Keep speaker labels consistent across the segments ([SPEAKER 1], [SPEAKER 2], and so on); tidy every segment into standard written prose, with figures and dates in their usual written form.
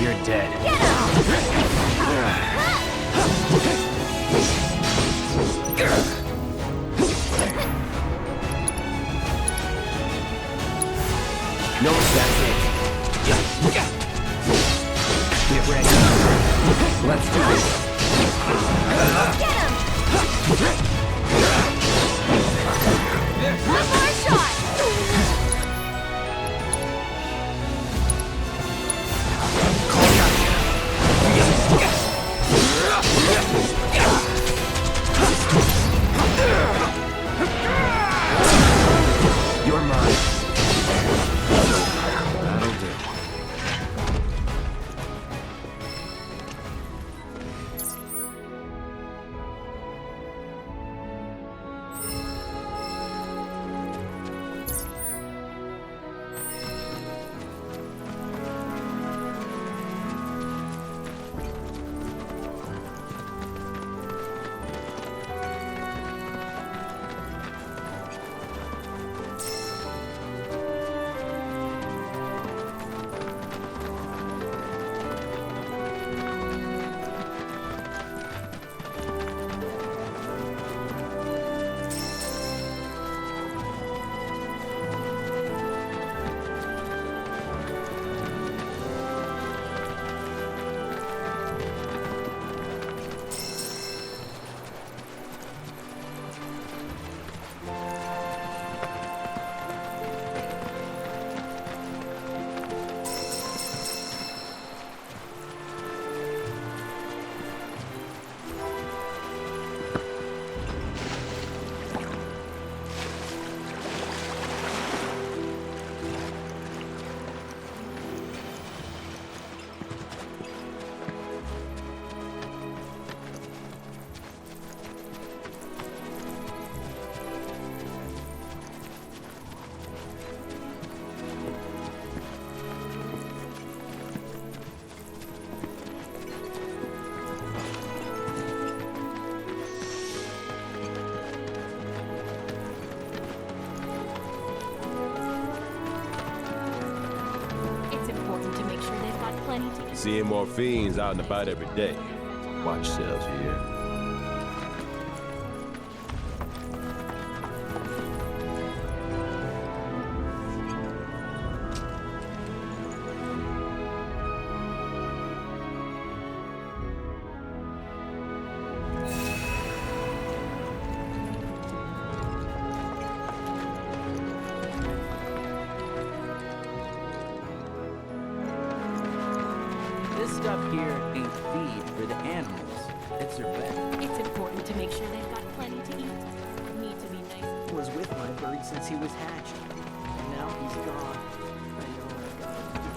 [SPEAKER 1] You're dead.
[SPEAKER 2] Get
[SPEAKER 1] No, that's it. Get ready. Let's do this.
[SPEAKER 2] Get him! One more shot!
[SPEAKER 1] You're mine. That'll do.
[SPEAKER 3] Seeing more fiends out and about every day. Watch yourselves here.
[SPEAKER 4] This stuff here ain't feed for the animals. It's their bed.
[SPEAKER 2] It's important to make sure they've got plenty to eat. Need to be nice.
[SPEAKER 5] Was with my bird since he was hatched. And now he's gone. I know I gotta give it.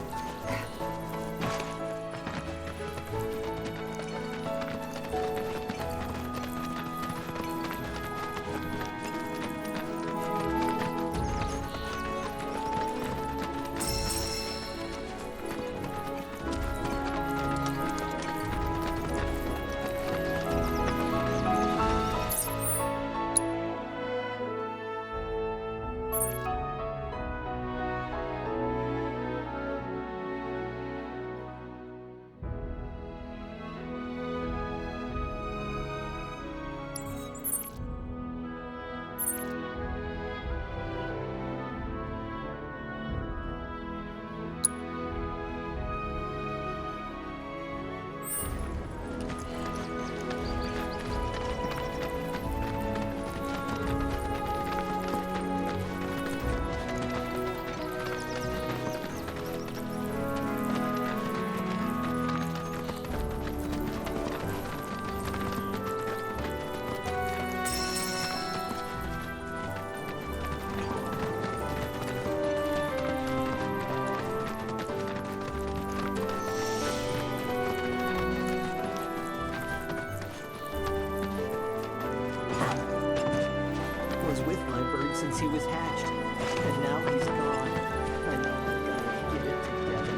[SPEAKER 5] Was with my bird since he was hatched. And now he's gone. I know I gotta get it together.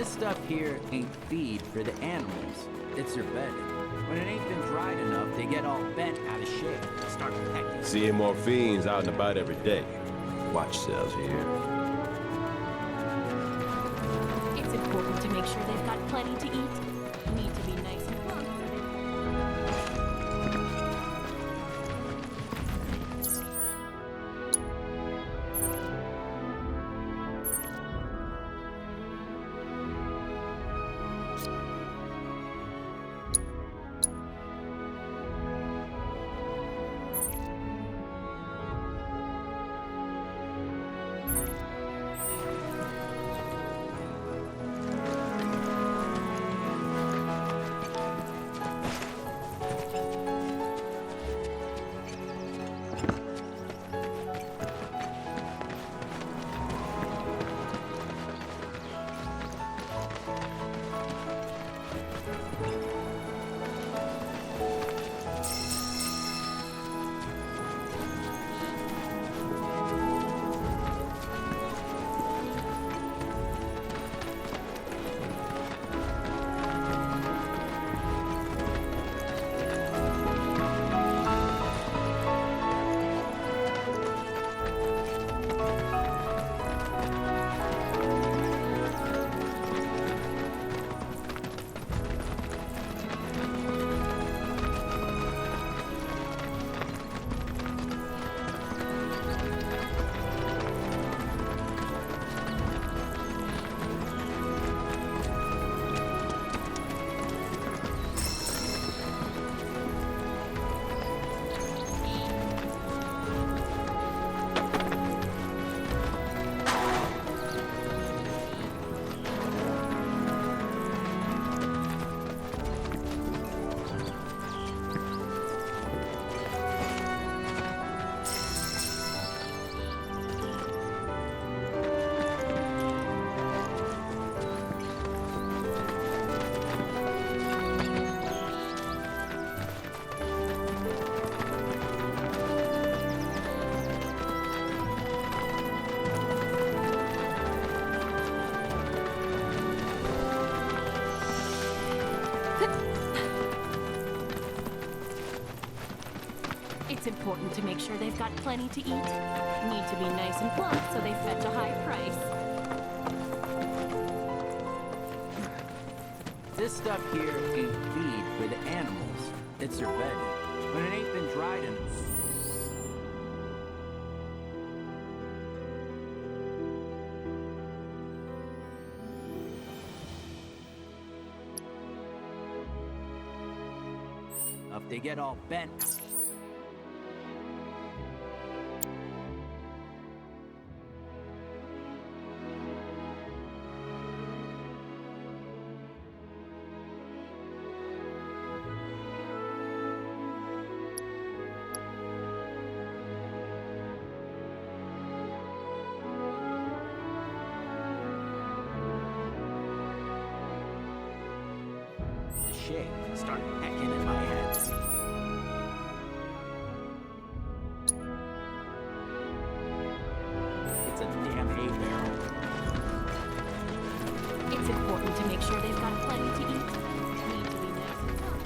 [SPEAKER 4] This stuff here ain't feed for the animals. It's their bedding. When it ain't been dried enough, they get all bent out of shape and start pecking.
[SPEAKER 3] Seeing more fiends out and about every day. Watch yourselves here.
[SPEAKER 2] It's important to make sure they've got plenty to eat. Need to be nice and plump. It's important to make sure they've got plenty to eat. Need to be nice and plump so they fetch a high price.
[SPEAKER 4] This stuff here ain't feed for the animals. It's their bedding. When it ain't been dried enough. They get all bent. The shape started pecking in my head. It's a damn hay barrel.
[SPEAKER 2] It's important to make sure they've got plenty to eat. Need to be nice and plump.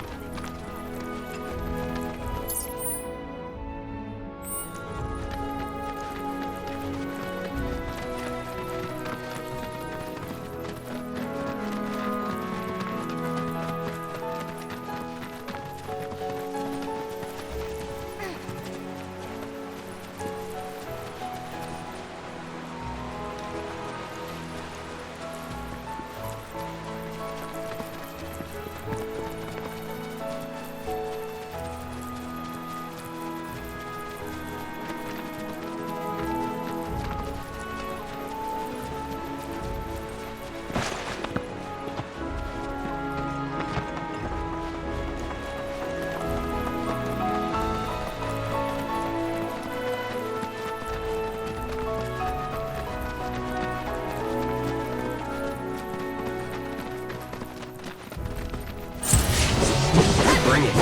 [SPEAKER 1] Bring it.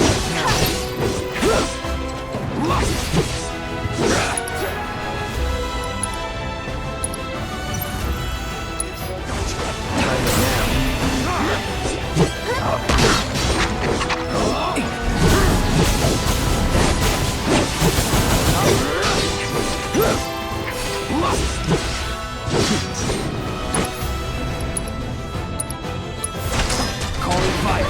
[SPEAKER 1] Time to nap. Calling fire.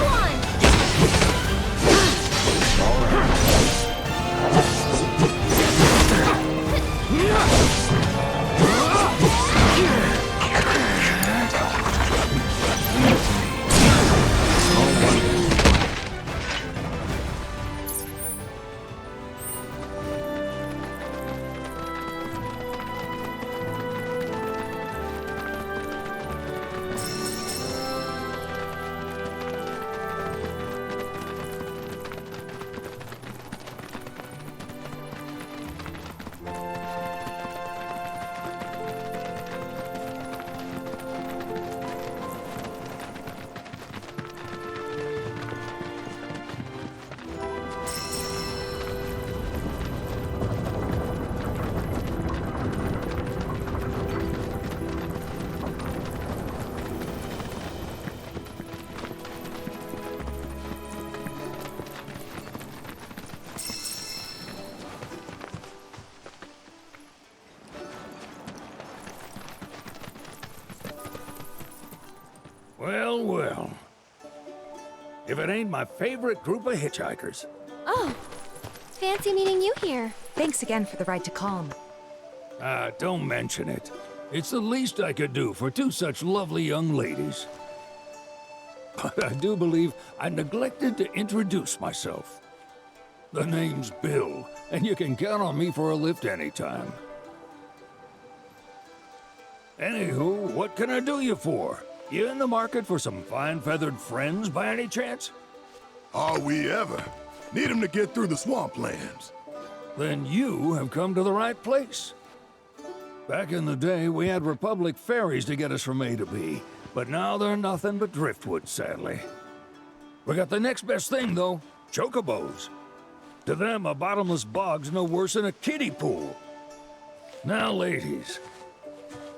[SPEAKER 2] Come on!
[SPEAKER 6] Well, well. If it ain't my favorite group of hitchhikers.
[SPEAKER 7] Oh, fancy meeting you here.
[SPEAKER 8] Thanks again for the ride to Calm.
[SPEAKER 6] Don't mention it. It's the least I could do for two such lovely young ladies. But I do believe I neglected to introduce myself. The name's Bill, and you can count on me for a lift anytime. Anywho, what can I do you for? You in the market for some fine-feathered friends by any chance?
[SPEAKER 9] Are we ever? Need him to get through the swamplands.
[SPEAKER 6] Then you have come to the right place. Back in the day, we had Republic ferries to get us from A to B, but now they're nothing but driftwood, sadly. We got the next best thing, though, chocobos. To them, a bottomless bog's no worse than a kiddie pool. Now, ladies,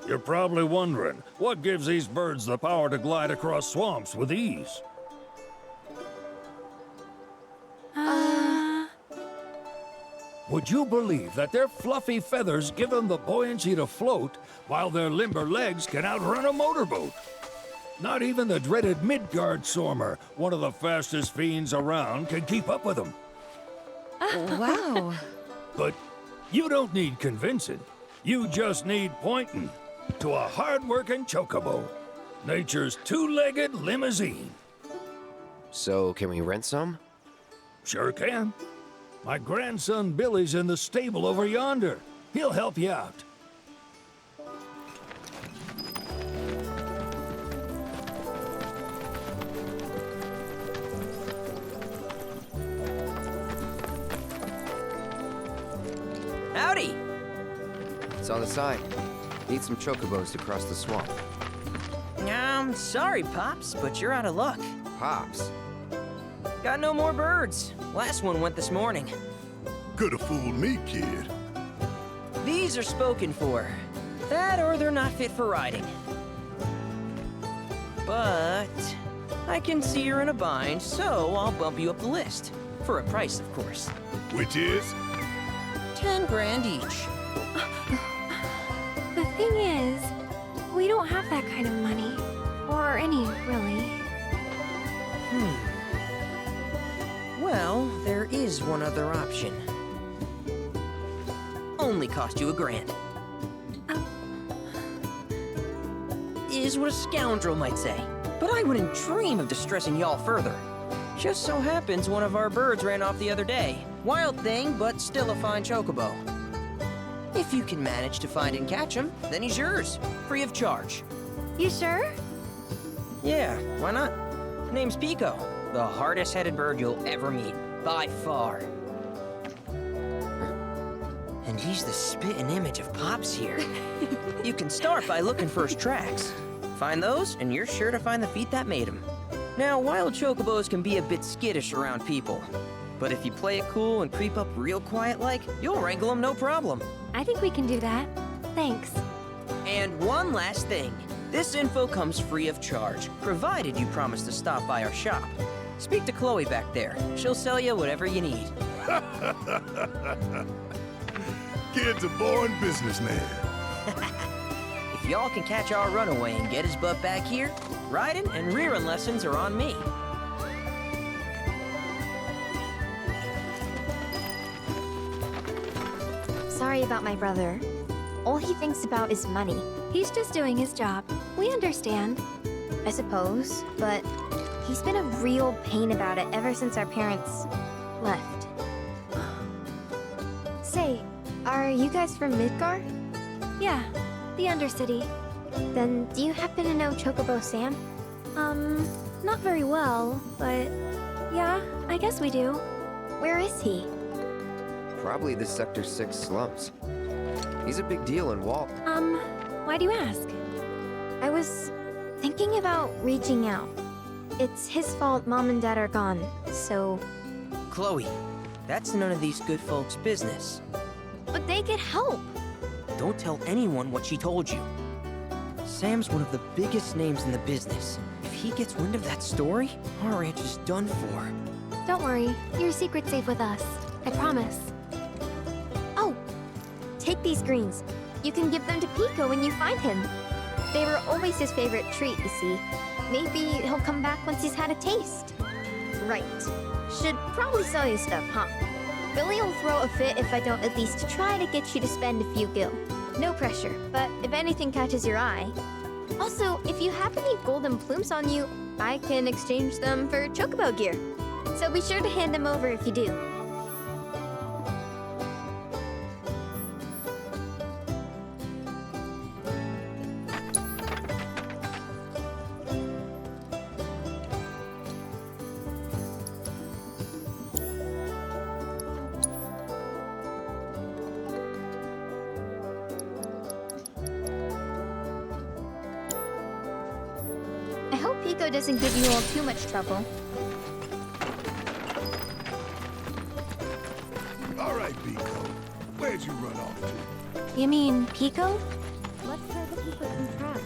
[SPEAKER 6] you're probably wondering, what gives these birds the power to glide across swamps with ease? Would you believe that their fluffy feathers give them the buoyancy to float, while their limber legs can outrun a motorboat? Not even the dreaded Midgard Sormer, one of the fastest fiends around, can keep up with them.
[SPEAKER 8] Wow.
[SPEAKER 6] But you don't need convincing. You just need pointing to a hard-working chocobo. Nature's two-legged limousine.
[SPEAKER 1] So, can we rent some?
[SPEAKER 6] Sure can. My grandson Billy's in the stable over yonder. He'll help you out.
[SPEAKER 10] Howdy!
[SPEAKER 1] It's on the side. Need some chocobos to cross the swamp.
[SPEAKER 10] Sorry, Pops, but you're out of luck.
[SPEAKER 1] Pops.
[SPEAKER 10] Got no more birds. Last one went this morning.
[SPEAKER 9] Could have fooled me, kid.
[SPEAKER 10] These are spoken for. That or they're not fit for riding. But I can see you're in a bind, so I'll bump you up the list. For a price, of course.
[SPEAKER 9] Which is?
[SPEAKER 10] 10 grand each.
[SPEAKER 7] The thing is, we don't have that kind of money. Or any, really.
[SPEAKER 10] Well, there is one other option. Only cost you $1,000. Is what a scoundrel might say. But I wouldn't dream of distressing y'all further. Just so happens one of our birds ran off the other day. Wild thing, but still a fine chocobo. If you can manage to find and catch him, then he's yours, free of charge.
[SPEAKER 7] You sure?
[SPEAKER 10] Yeah, why not? Name's Pico, the hardest-headed bird you'll ever meet, by far. And he's the spitting image of Pops here. You can start by looking for his tracks. Find those, and you're sure to find the feet that made him. Now, wild chocobos can be a bit skittish around people. But if you play it cool and creep up real quiet-like, you'll wrangle them no problem.
[SPEAKER 7] I think we can do that. Thanks.
[SPEAKER 10] And one last thing. This info comes free of charge, provided you promise to stop by our shop. Speak to Chloe back there. She'll sell you whatever you need.
[SPEAKER 9] Kid's a born businessman.
[SPEAKER 10] If y'all can catch our runaway and get his butt back here, riding and rearing lessons are on me.
[SPEAKER 7] Sorry about my brother. All he thinks about is money.
[SPEAKER 2] He's just doing his job. We understand.
[SPEAKER 7] I suppose, but he's been a real pain about it ever since our parents left. Say, are you guys from Midgar?
[SPEAKER 2] Yeah, the Undercity.
[SPEAKER 7] Then do you happen to know Chocobo Sam?
[SPEAKER 2] Not very well, but yeah, I guess we do.
[SPEAKER 7] Where is he?
[SPEAKER 1] Probably the Sector 6 slums. He's a big deal in Walt.
[SPEAKER 2] Why do you ask?
[SPEAKER 7] I was thinking about reaching out. It's his fault Mom and Dad are gone, so...
[SPEAKER 10] Chloe, that's none of these good folks' business.
[SPEAKER 7] But they get help!
[SPEAKER 10] Don't tell anyone what she told you. Sam's one of the biggest names in the business. If he gets wind of that story, our ranch is done for.
[SPEAKER 2] Don't worry, your secret's safe with us. I promise.
[SPEAKER 7] Oh! Take these greens. You can give them to Pico when you find him. They were always his favorite treat, you see. Maybe he'll come back once he's had a taste. Right. Should probably sell you stuff, huh? Billy will throw a fit if I don't at least try to get you to spend a few gil. No pressure, but if anything catches your eye... Also, if you have any golden plumes on you, I can exchange them for chocobo gear. So be sure to hand them over if you do. I hope Pico doesn't give you all too much trouble.
[SPEAKER 9] All right, Pico. Where'd you run off to?
[SPEAKER 2] You mean Pico?
[SPEAKER 7] Let's try the Pico some traps.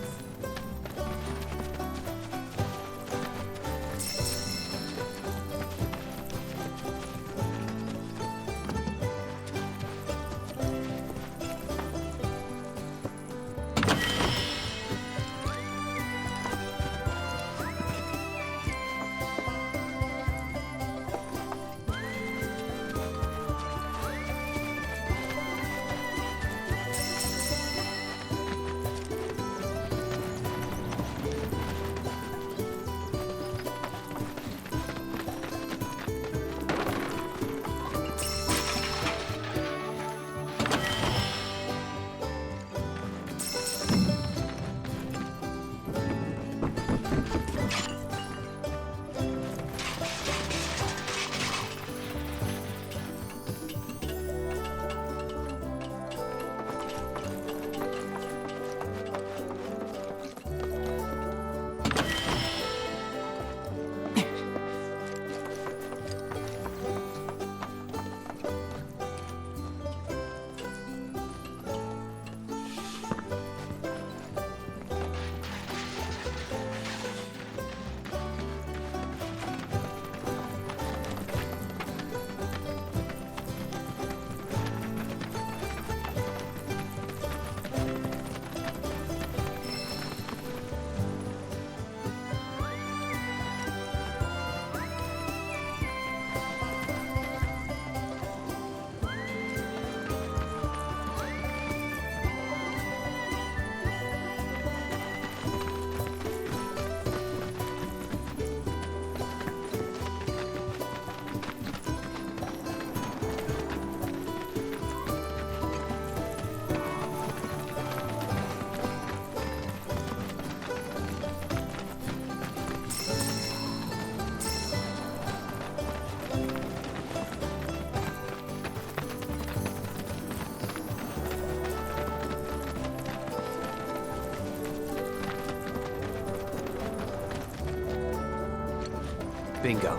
[SPEAKER 1] Bingo.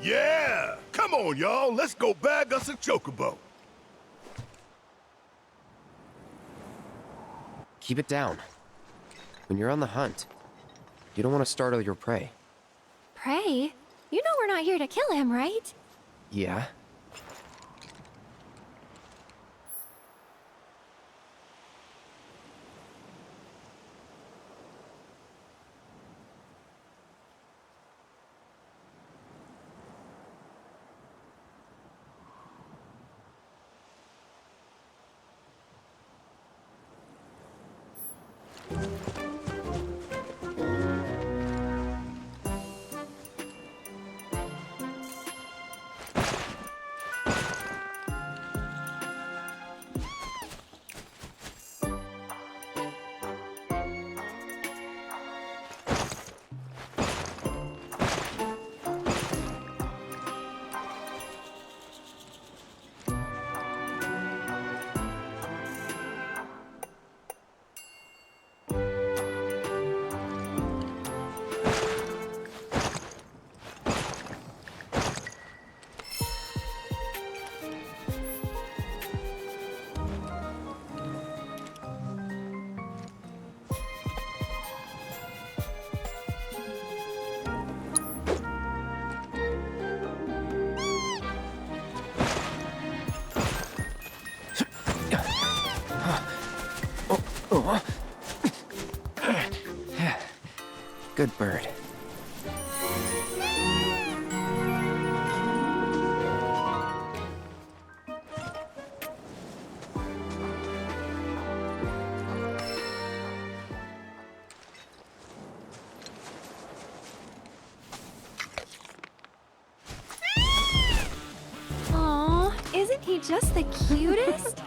[SPEAKER 9] Yeah! Come on, y'all. Let's go bag us a chocobo.
[SPEAKER 1] Keep it down. When you're on the hunt, you don't want to startle your prey.
[SPEAKER 2] Prey? You know we're not here to kill him, right?
[SPEAKER 1] Yeah? Good bird.
[SPEAKER 7] Aw, isn't he just the cutest?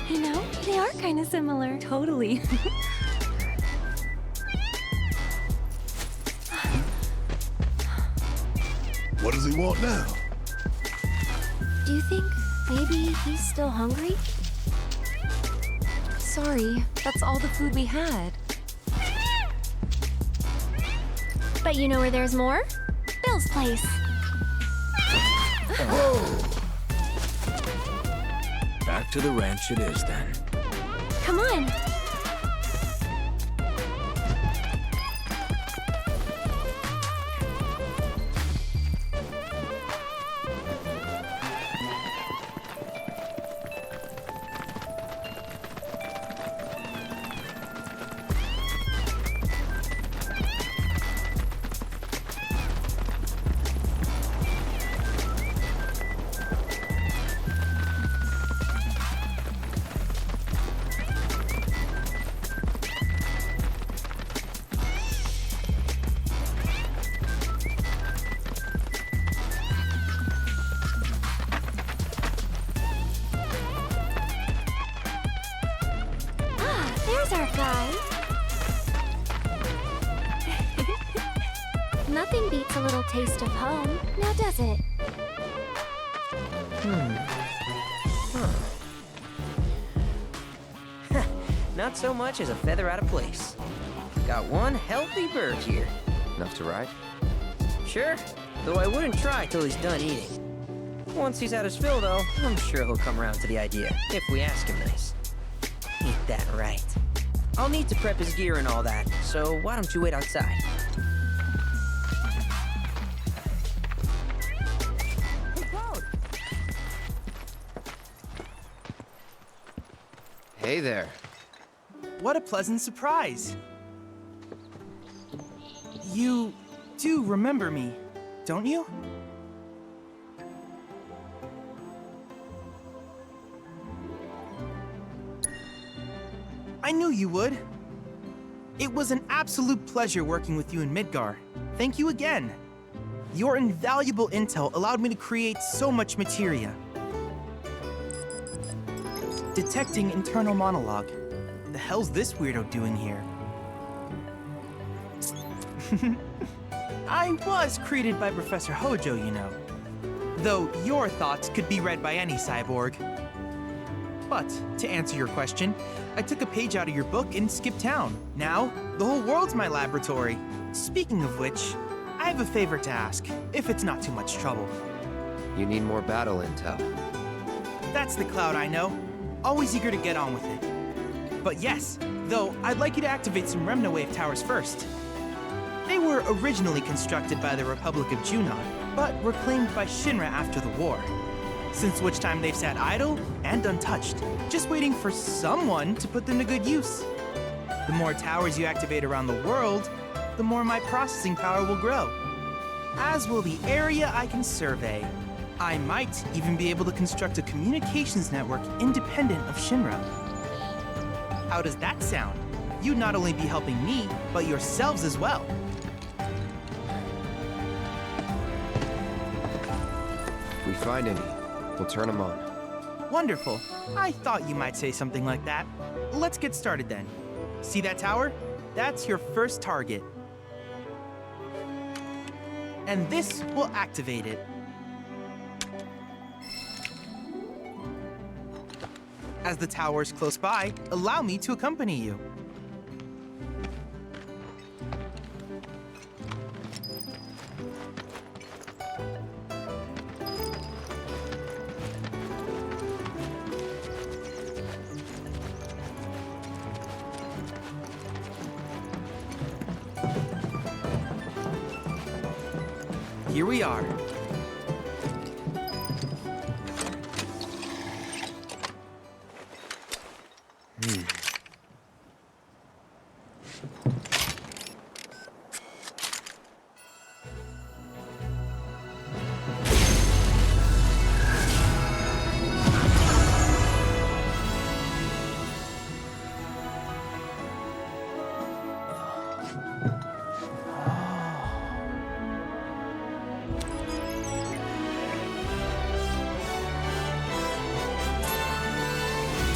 [SPEAKER 7] You know, they are kind of similar.
[SPEAKER 2] Totally.
[SPEAKER 9] What does he want now?
[SPEAKER 7] Do you think maybe he's still hungry?
[SPEAKER 8] Sorry, that's all the food we had.
[SPEAKER 7] But you know where there's more? Bill's place.
[SPEAKER 6] Back to the ranch it is then.
[SPEAKER 7] Come on. There's our guy. Nothing beats a little taste of home, now does it?
[SPEAKER 10] Not so much as a feather out of place. Got one healthy bird here.
[SPEAKER 1] Enough to ride?
[SPEAKER 10] Sure, though I wouldn't try till he's done eating. Once he's had his fill, though, I'm sure he'll come around to the idea, if we ask him nice. Ain't that right? I'll need to prep his gear and all that, so why don't you wait outside?
[SPEAKER 1] Hey there.
[SPEAKER 11] What a pleasant surprise. You do remember me, don't you? I knew you would. It was an absolute pleasure working with you in Midgar. Thank you again. Your invaluable intel allowed me to create so much materia. Detecting internal monologue. The hell's this weirdo doing here? I was created by Professor Hojo, you know. Though your thoughts could be read by any cyborg. But, to answer your question, I took a page out of your book and skipped town. Now, the whole world's my laboratory. Speaking of which, I have a favor to ask, if it's not too much trouble.
[SPEAKER 1] You need more battle intel.
[SPEAKER 11] That's the Cloud I know. Always eager to get on with it. But yes, though, I'd like you to activate some Remnawave towers first. They were originally constructed by the Republic of Junon, but were claimed by Shinra after the war. Since which time they've sat idle and untouched, just waiting for someone to put them to good use. The more towers you activate around the world, the more my processing power will grow. As will the area I can survey. I might even be able to construct a communications network independent of Shinra. How does that sound? You'd not only be helping me, but yourselves as well.
[SPEAKER 1] If we find any, we'll turn them on.
[SPEAKER 11] Wonderful. I thought you might say something like that. Let's get started then. See that tower? That's your first target. And this will activate it. As the tower is close by, allow me to accompany you. Here we are.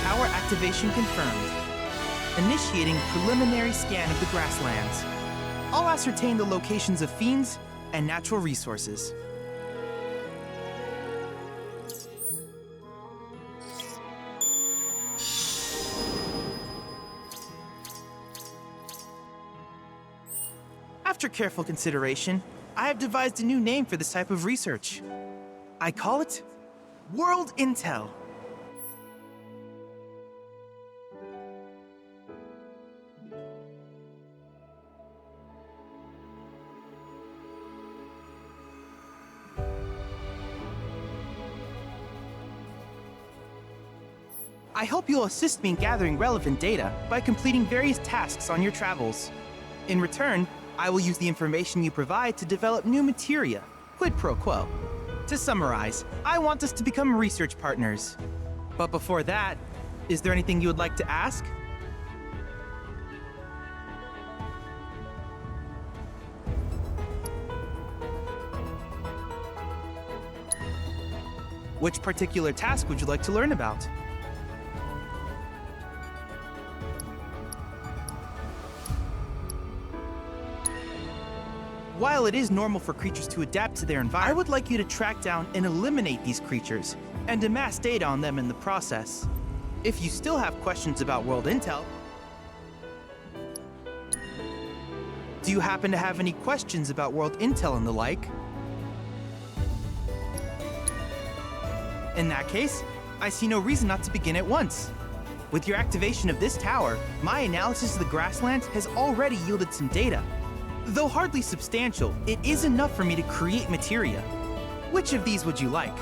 [SPEAKER 11] Tower activation confirmed. Initiating preliminary scan of the grasslands. I'll ascertain the locations of fiends and natural resources. After careful consideration, I have devised a new name for this type of research. I call it World Intel. I hope you'll assist me in gathering relevant data by completing various tasks on your travels. In return, I will use the information you provide to develop new materia, quid pro quo. To summarize, I want us to become research partners. But before that, is there anything you would like to ask? Which particular task would you like to learn about? While it is normal for creatures to adapt to their environment, I would like you to track down and eliminate these creatures, and amass data on them in the process. If you still have questions about World Intel, do you happen to have any questions about World Intel and the like? In that case, I see no reason not to begin at once. With your activation of this tower, my analysis of the grasslands has already yielded some data. Though hardly substantial, it is enough for me to create materia. Which of these would you like?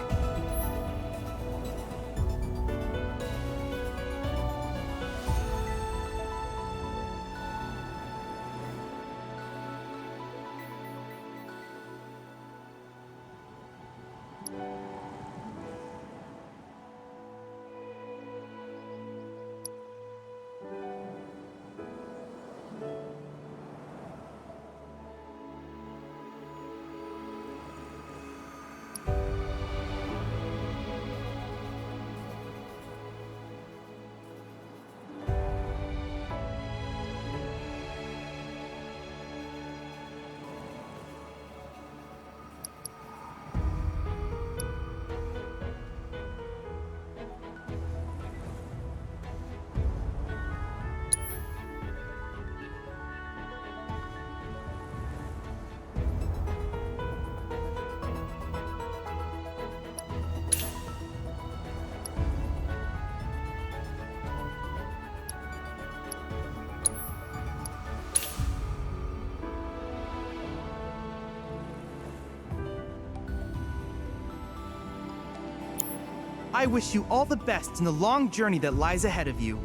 [SPEAKER 11] I wish you all the best in the long journey that lies ahead of you.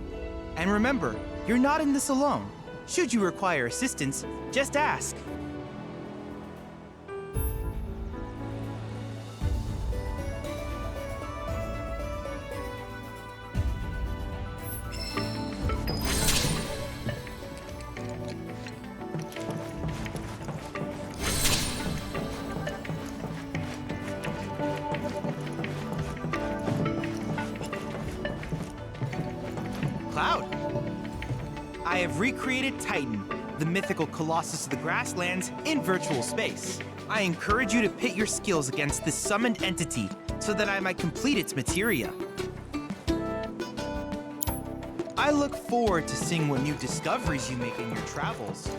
[SPEAKER 11] And remember, you're not in this alone. Should you require assistance, just ask. have recreated Titan, the mythical colossus of the grasslands, in virtual space. I encourage you to pit your skills against this summoned entity so that I might complete its materia. I look forward to seeing what new discoveries you make in your travels.